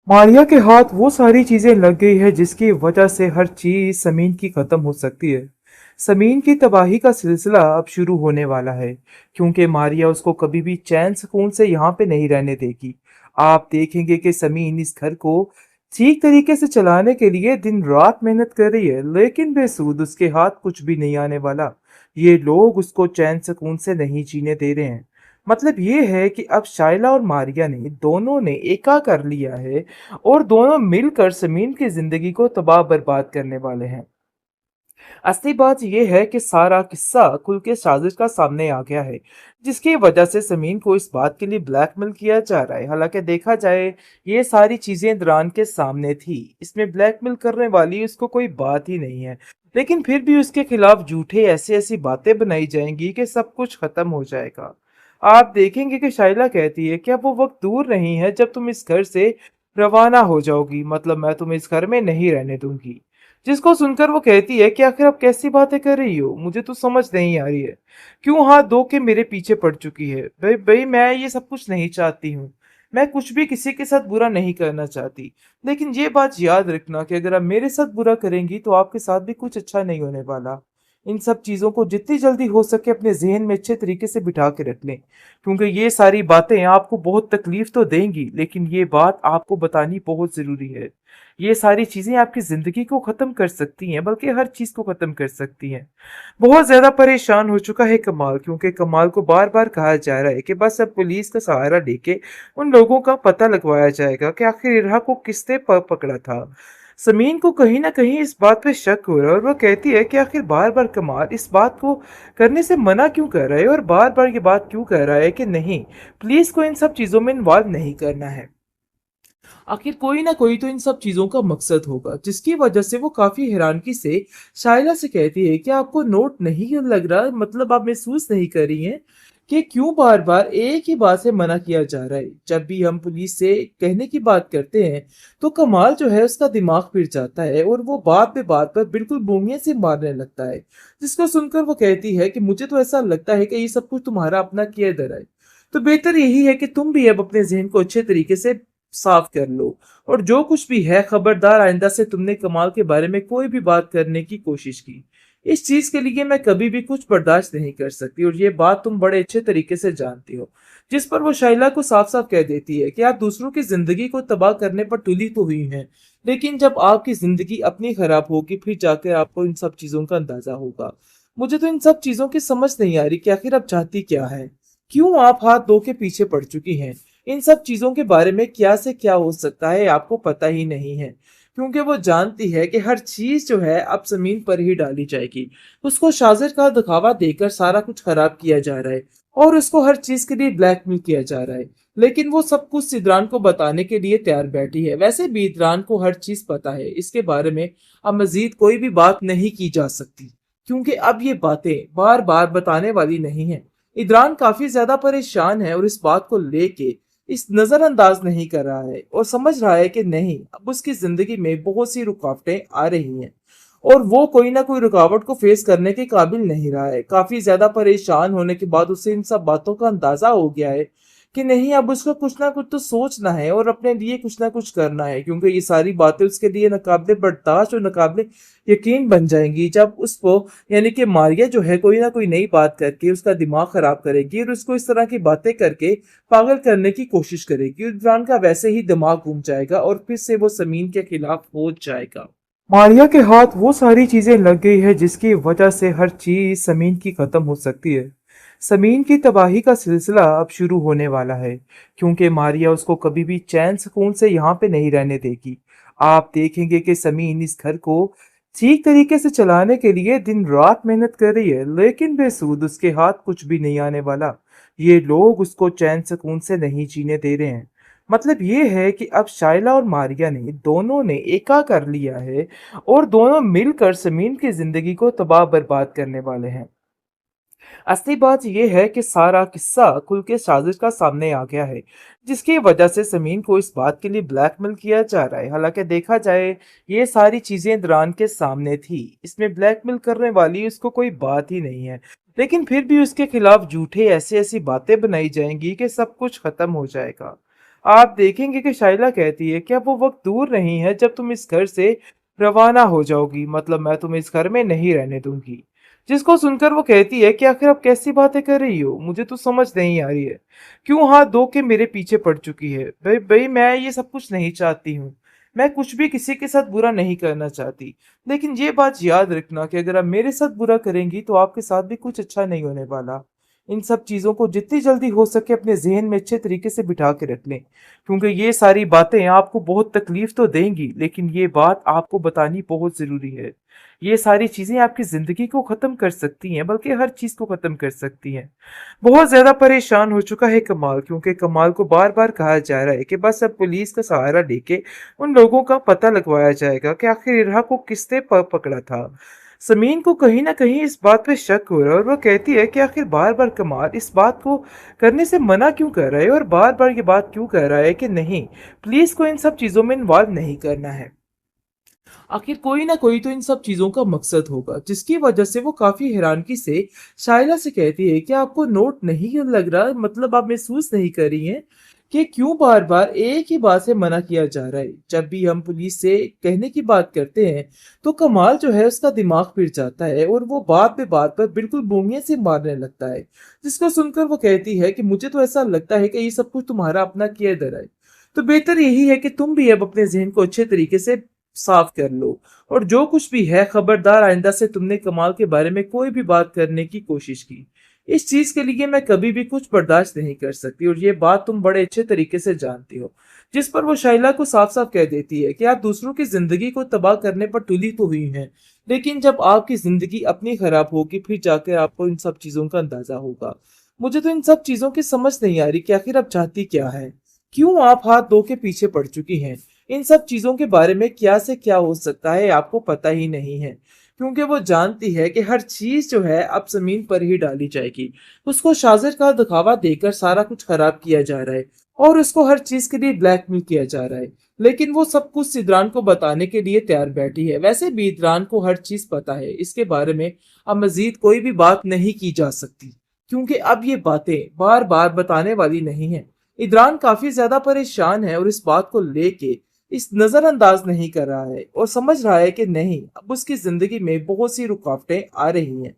मारिया के हाथ वो सारी चीजें लग गई है जिसकी वजह से हर चीज समीन की खत्म हो सकती है। समीन की तबाही का सिलसिला अब शुरू होने वाला है, क्योंकि मारिया उसको कभी भी चैन सुकून से यहाँ पे नहीं रहने देगी। आप देखेंगे कि समीन इस घर को ठीक तरीके से चलाने के लिए दिन रात मेहनत कर रही है, लेकिन बेसूद उसके हाथ कुछ भी नहीं आने वाला। ये लोग उसको चैन सुकून से नहीं जीने दे रहे हैं। मतलब ये है कि अब शाइला और मारिया ने दोनों ने एका कर लिया है और दोनों मिलकर समीन की जिंदगी को तबाह बर्बाद करने वाले हैं। असली बात यह है कि सारा किस्सा खुल के साजिश का सामने आ गया है, जिसकी वजह से समीन को इस बात के लिए ब्लैकमेल किया जा रहा है। हालांकि देखा जाए, ये सारी चीजें इमरान के सामने थी, इसमें ब्लैकमेल करने वाली उसको कोई बात ही नहीं है। लेकिन फिर भी उसके खिलाफ झूठे ऐसी ऐसी बातें बनाई जाएंगी कि सब कुछ खत्म हो जाएगा। आप देखेंगे कि शाइला कहती है कि अब वो वक्त दूर नहीं है जब तुम इस घर से रवाना हो जाओगी, मतलब मैं तुम्हें इस घर में नहीं रहने दूंगी। जिसको सुनकर वो कहती है कि आखिर आप कैसी बातें कर रही हो, मुझे तो समझ नहीं आ रही है। क्यों हाथ धो के मेरे पीछे पड़ चुकी है? भाई भाई, मैं ये सब कुछ नहीं चाहती हूँ। मैं कुछ भी किसी के साथ बुरा नहीं करना चाहती। लेकिन ये बात याद रखना कि अगर आप मेरे साथ बुरा करेंगी तो आपके साथ भी कुछ अच्छा नहीं होने वाला। इन सब चीजों को जितनी जल्दी हो सके अपने जहन में अच्छे तरीके से बिठा के रख लें, क्योंकि ये सारी बातें आपको बहुत तकलीफ तो देंगी, लेकिन ये बात आपको बतानी बहुत जरूरी है। ये सारी चीजें आपकी जिंदगी को खत्म कर सकती हैं, बल्कि हर चीज को खत्म कर सकती हैं। बहुत ज्यादा परेशान हो चुका है कमाल, क्योंकि कमाल को बार बार कहा जा रहा है कि बस अब पुलिस का सहारा लेके उन लोगों का पता लगवाया जाएगा कि आखिर इरहा को किसने पकड़ा था। समीन को कहीं ना कहीं इस बात पे शक हो रहा है और वो कहती है कि आखिर बार बार कमाल इस बात को करने से मना क्यों कर रहा है और बार बार ये बात क्यों कह रहा है कि नहीं, पुलिस को इन सब चीजों में इन्वॉल्व नहीं करना है। आखिर कोई ना कोई तो इन सब चीजों का मकसद होगा, जिसकी वजह से वो काफी हैरानगी से शाइला से कहती है कि आपको नोट नहीं लग रहा, मतलब आप महसूस नहीं कर रही हैं कि क्यों बार बार एक ही बात से मना किया जा रहा है। जब भी हम पुलिस से कहने की बात करते हैं तो कमाल जो है उसका दिमाग फिर जाता है और वो बात पे बात पर बिल्कुल बोंगे से मारने लगता है। जिसको सुनकर वो कहती है कि मुझे तो ऐसा लगता है कि ये सब कुछ तुम्हारा अपना किया धरा है। तो बेहतर यही है कि तुम भी अब अपने जहन को अच्छे तरीके से साफ कर लो, और जो कुछ भी है खबरदार आइंदा से तुमने कमाल के बारे में कोई भी बात करने की कोशिश की, इस चीज के लिए मैं कभी भी कुछ बर्दाश्त नहीं कर सकती, और ये बात तुम बड़े अच्छे तरीके से जानती हो। जिस पर वो शाइला को साफ साफ कह देती है कि आप दूसरों की जिंदगी को तबाह करने पर तुली तो हुई हैं, लेकिन जब आपकी जिंदगी अपनी खराब होगी फिर जाकर आपको इन सब चीजों का अंदाजा होगा। मुझे तो इन सब चीजों की समझ नहीं आ रही कि आखिर आप चाहती क्या है। क्यों आप हाथ धो के पीछे पड़ चुकी हैं? इन सब चीजों के बारे में क्या से क्या हो सकता है आपको पता ही नहीं है, क्योंकि वो जानती है कि हर चीज जो है अब जमीन पर ही डाली जाएगी। उसको शाजिर का दिखावा देकर सारा कुछ खराब किया जा रहा है और उसको हर चीज के लिए ब्लैकमेल किया जा रहा है। लेकिन वो सब कुछ इदरान को बताने के लिए तैयार बैठी है। वैसे भी इदरान को हर चीज पता है, इसके बारे में अब मजीद कोई भी बात नहीं की जा सकती, क्योंकि अब ये बातें बार बार बताने वाली नहीं है। इदरान काफी ज्यादा परेशान है और इस बात को लेके इस नजरअंदाज नहीं कर रहा है और समझ रहा है कि नहीं, अब उसकी जिंदगी में बहुत सी रुकावटें आ रही हैं और वो कोई ना कोई रुकावट को फेस करने के काबिल नहीं रहा है। काफी ज्यादा परेशान होने के बाद उसे इन सब बातों का अंदाजा हो गया है कि नहीं, अब उसको कुछ ना कुछ तो सोचना है और अपने लिए कुछ ना कुछ करना है, क्योंकि ये सारी बातें उसके लिए नाकाबिले बर्दाश्त और नाकाबिले यकीन बन जाएंगी जब उसको, यानी कि मारिया जो है, कोई ना कोई नई बात करके उसका दिमाग खराब करेगी और उसको इस तरह की बातें करके पागल करने की कोशिश करेगी। इमरान का वैसे ही दिमाग घूम जाएगा और फिर से वो समीन के खिलाफ हो जाएगा। मारिया के हाथ वो सारी चीजें लग गई है जिसकी वजह से हर चीज समीन की खत्म हो सकती है। समीन की तबाही का सिलसिला अब शुरू होने वाला है, क्योंकि मारिया उसको कभी भी चैन सुकून से यहाँ पे नहीं रहने देगी। आप देखेंगे कि समीन इस घर को ठीक तरीके से चलाने के लिए दिन रात मेहनत कर रही है, लेकिन बेसूद उसके हाथ कुछ भी नहीं आने वाला। ये लोग उसको चैन सुकून से नहीं जीने दे रहे हैं। मतलब ये है कि अब शाइला और मारिया ने दोनों ने एका कर लिया है और दोनों मिलकर समीन की जिंदगी को तबाह बर्बाद करने वाले हैं। असली बात यह है कि सारा किस्सा खुल के साजिश का सामने आ गया है, जिसकी वजह से समीन को इस बात के लिए ब्लैकमेल किया जा रहा है। हालांकि देखा जाए, ये सारी चीजें इमरान के सामने थी, इसमें ब्लैकमेल करने वाली उसको कोई बात ही नहीं है। लेकिन फिर भी उसके खिलाफ झूठे ऐसी ऐसी बातें बनाई जाएंगी कि सब कुछ खत्म हो जाएगा। आप देखेंगे कि शाइला कहती है कि अब वो वक्त दूर नहीं है जब तुम इस घर से रवाना हो जाओगी, मतलब मैं तुम्हें इस घर में नहीं रहने दूंगी। जिसको सुनकर वो कहती है कि आखिर आप कैसी बातें कर रही हो, मुझे तो समझ नहीं आ रही है। क्यों हाथ धो के मेरे पीछे पड़ चुकी है? भाई भाई मैं ये सब कुछ नहीं चाहती हूँ। मैं कुछ भी किसी के साथ बुरा नहीं करना चाहती। लेकिन ये बात याद रखना कि अगर आप मेरे साथ बुरा करेंगी तो आपके साथ भी कुछ अच्छा नहीं होने वाला। इन सब चीज़ों को जितनी जल्दी हो सके अपने ज़हन में अच्छे तरीके से बिठा के रख लें, क्योंकि ये सारी बातें आपको बहुत तकलीफ तो देंगी, लेकिन ये बात आपको बतानी बहुत ज़रूरी है। ये सारी चीज़ें आपकी ज़िंदगी को ख़त्म कर सकती हैं, बल्कि हर चीज़ को ख़त्म कर सकती हैं। बहुत ज़्यादा परेशान हो चुका है कमाल, क्योंकि कमाल को बार-बार कहा जा रहा है कि बस अब पुलिस का सहारा लेके उन लोगों का पता लगवाया जाएगा कि आखिर इरहा को किसने पकड़ा था। समीन को कहीं न कहीं इस बात पे शक हो रहा है और वो कहती है कि आखिर बार-बार कमाल इस बात को करने से मना क्यों कर रहा है और बार-बार ये बात क्यों कह रहा है कि नहीं, पुलिस को इन सब चीज़ों में इन्वॉल्व नहीं करना है। आखिर कोई ना कोई तो इन सब चीजों का मकसद होगा, जिसकी वजह से वो काफी हैरानगी से शायला से कहती है कि आपको नोट नहीं लग रहा, मतलब आप महसूस नहीं कर रही हैं कि क्यों बार बार एक ही बात से मना किया जा रहा है। जब भी हम पुलिस से कहने की बात करते हैं तो कमाल जो है उसका दिमाग फिर जाता है और वो बात पे बात पर बिल्कुल बोंगे से मारने लगता है। जिसको सुनकर वो कहती है कि मुझे तो ऐसा लगता है कि ये सब कुछ तुम्हारा अपना किया धरा है। तो बेहतर यही है कि तुम भी अब अपने जहन को अच्छे तरीके से साफ कर लो, और जो कुछ भी है खबरदार आइंदा से तुमने कमाल के बारे में कोई भी बात करने की कोशिश की, इस चीज के लिए मैं कभी भी कुछ बर्दाश्त नहीं कर सकती, और ये बात तुम बड़े अच्छे तरीके से जानती हो। जिस पर वो शाइला को साफ साफ कह देती है कि आप दूसरों की जिंदगी को तबाह करने पर तुली तो हुई हैं, लेकिन जब आपकी जिंदगी अपनी खराब होगी फिर जाकर आपको इन सब चीजों का अंदाजा होगा। मुझे तो इन सब चीजों की समझ नहीं आ रही कि आखिर आप चाहती क्या है। क्यों आप हाथ धो के पीछे पड़ चुकी हैं? इन सब चीजों के बारे में क्या से क्या हो सकता है आपको पता ही नहीं है, क्योंकि वो जानती है कि हर चीज जो है अब जमीन पर ही डाली जाएगी। उसको शाजिर का दिखावा देकर सारा कुछ खराब किया जा रहा है और उसको हर चीज के लिए ब्लैकमेल किया जा रहा है, लेकिन वो सब कुछ सिद्रान को बताने के लिए तैयार बैठी है। वैसे भी इद्रान को हर चीज पता है, इसके बारे में अब मजीद कोई भी बात नहीं की जा सकती, क्योंकि अब ये बातें बार बार बताने वाली नहीं है। इद्रान काफी ज्यादा परेशान है और इस बात को लेके इस नजरअंदाज नहीं कर रहा है और समझ रहा है कि नहीं, अब उसकी जिंदगी में बहुत सी रुकावटें आ रही हैं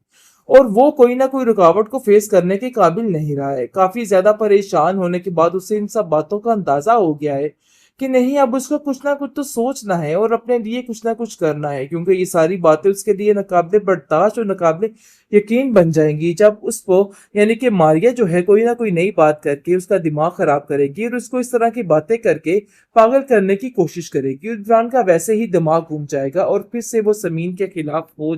और वो कोई ना कोई रुकावट को फेस करने के काबिल नहीं रहा है। काफी ज्यादा परेशान होने के बाद उसे इन सब बातों का अंदाजा हो गया है कि नहीं, अब उसको कुछ ना कुछ तो सोचना है और अपने लिए कुछ ना कुछ करना है, क्योंकि ये सारी बातें उसके लिए नाकाबिले बर्दाश्त और नाकाबिले यकीन बन जाएंगी जब उसको, यानी कि मारिया जो है, कोई ना कोई नई बात करके उसका दिमाग खराब करेगी और उसको इस तरह की बातें करके पागल करने की कोशिश करेगी। इमरान का वैसे ही दिमाग घूम जाएगा और फिर से वो समीन के खिलाफ हो